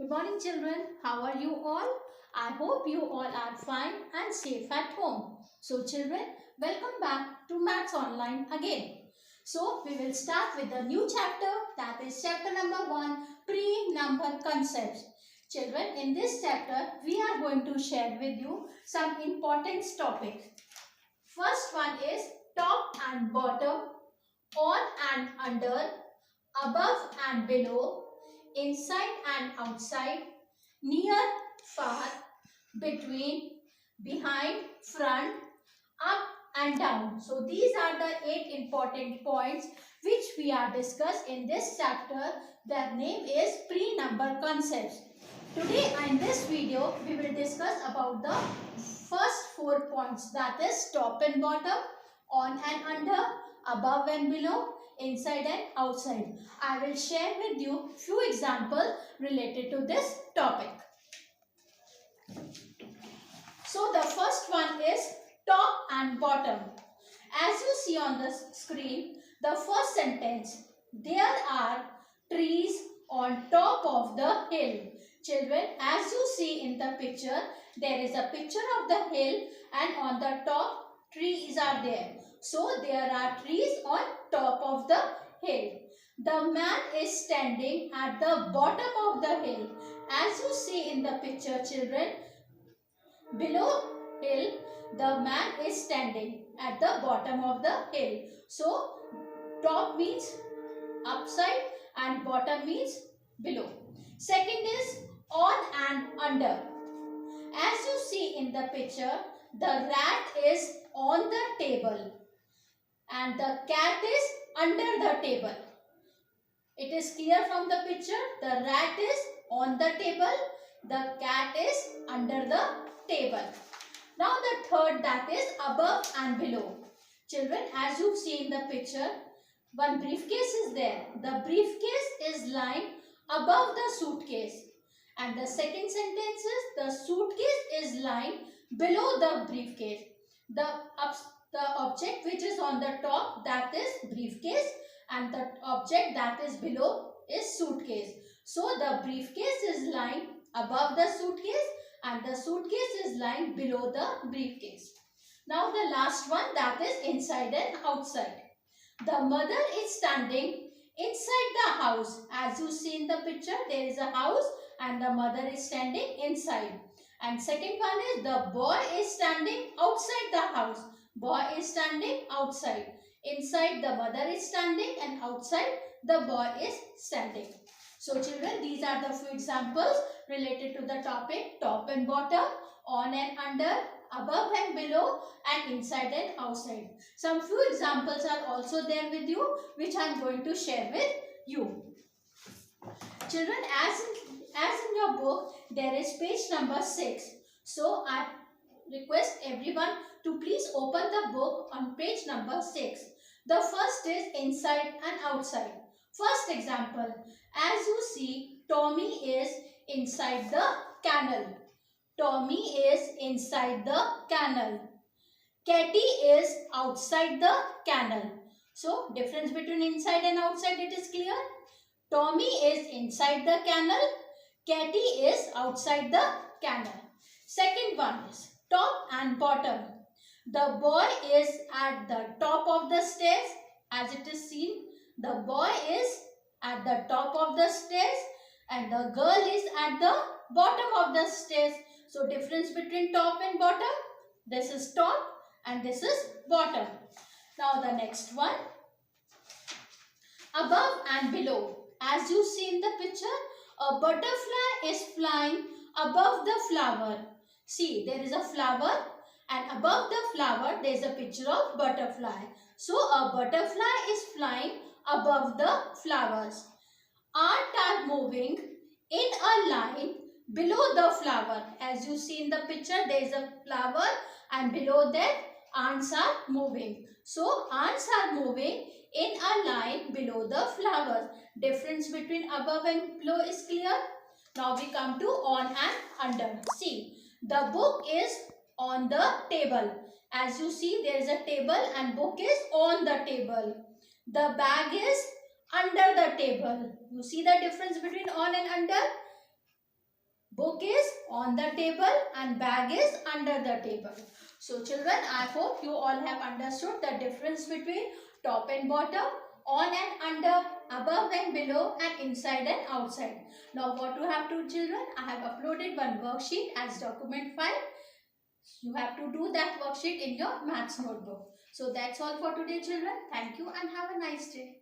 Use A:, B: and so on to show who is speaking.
A: Good morning children. How are you all? I hope you all are fine and safe at home. So children, welcome back to Maths Online again. So we will start with the new chapter, that is chapter number 1, pre-number concepts. Children, in this chapter we are going to share with you some important topics. First one is top and bottom, on and under, above and below, inside and outside, near, far, between, behind, front, up and down. So these are the 8 important points which we are discussed in this chapter. Their name is pre-number concepts. Today in this video we will discuss about the first 4 points, that is top and bottom, on and under, above and below, inside and outside. I will share with you few examples related to this topic. So the first one is top and bottom. As you see on the screen, the first sentence, there are trees on top of the hill. Children, as you see in the picture, there is a picture of the hill and on the top trees are there. So there are trees on top of the hill. The man is standing at the bottom of the hill. As you see in the picture children, below hill, the man is standing at the bottom of the hill. So top means upside and bottom means below. Second is on and under. As you see in the picture, the rat is on the table and the cat is under the table. It is clear from the picture. The rat is on the table, the cat is under the table. Now the third, that is above and below. Children, as you see in the picture, one briefcase is there. The briefcase is lying above the suitcase. And the second sentence is the suitcase is lying below the briefcase. The object which is on the top, that is briefcase, and the object that is below is suitcase. So the briefcase is lying above the suitcase and the suitcase is lying below the briefcase. Now the last one, that is inside and outside. The mother is standing inside the house. As you see in the picture, there is a house and the mother is standing inside. And second one is the boy is standing outside the house. Boy is standing outside. Inside the mother is standing and outside the boy is standing. So children, these are the few examples related to the topic top and bottom, on and under, above and below, and inside and outside. Some few examples are also there with you which I am going to share with you. Children, as in your book, there is page number 6. So I request everyone to please open the book on page number 6. The first is inside and outside. First example, as you see, Tommy is inside the kennel. Tommy is inside the kennel. Katie is outside the kennel. So, difference between inside and outside, it is clear. Tommy is inside the kennel. Katie is outside the kennel. Second one is top and bottom. The boy is at the top of the stairs. As it is seen, the boy is at the top of the stairs and the girl is at the bottom of the stairs. So, difference between top and bottom. This is top and this is bottom. Now, the next one. Above and below. As you see in the picture, a butterfly is flying above the flower. See, there is a flower and above the flower there is a picture of butterfly. So, a butterfly is flying above the flowers. Ants are moving in a line below the flower. As you see in the picture, there is a flower and below that ants are moving. So, ants are moving in a line below the flowers. Difference between above and below is clear. Now we come to on and under. See, the book is on the table. As you see, there is a table and book is on the table. The bag is under the table. You see the difference between on and under? book is on the table and bag is under the table. So children, I hope you all have understood the difference between top and bottom, on and under, above and below, and inside and outside. Now what you have to children, I have uploaded one worksheet as document file. You have to do that worksheet in your maths notebook. So that's all for today children. Thank you and have a nice day.